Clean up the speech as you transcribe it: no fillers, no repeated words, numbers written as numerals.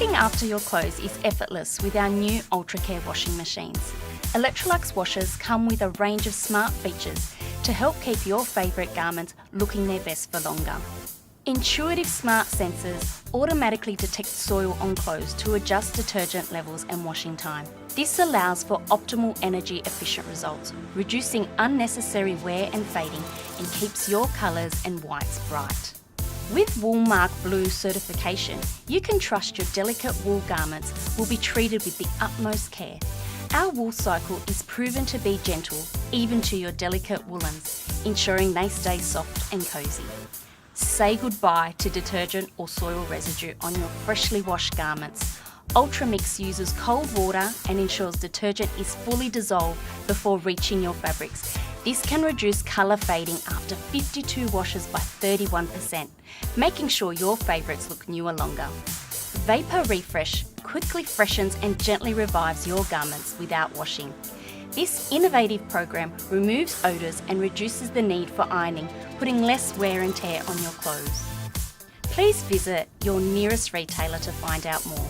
Looking after your clothes is effortless with our new Ultra Care washing machines. Electrolux washers come with a range of smart features to help keep your favourite garments looking their best for longer. Intuitive smart sensors automatically detect soil on clothes to adjust detergent levels and washing time. This allows for optimal energy efficient results, reducing unnecessary wear and fading, and keeps your colours and whites bright. With Woolmark Blue certification, you can trust your delicate wool garments will be treated with the utmost care. Our wool cycle is proven to be gentle, even to your delicate woolens, ensuring they stay soft and cosy. Say goodbye to detergent or soil residue on your freshly washed garments. Ultramix uses cold water and ensures detergent is fully dissolved before reaching your fabrics. This can reduce colour fading after 52 washes by 31%, making sure your favourites look newer longer. Vapor Refresh quickly freshens and gently revives your garments without washing. This innovative program removes odours and reduces the need for ironing, putting less wear and tear on your clothes. Please visit your nearest retailer to find out more.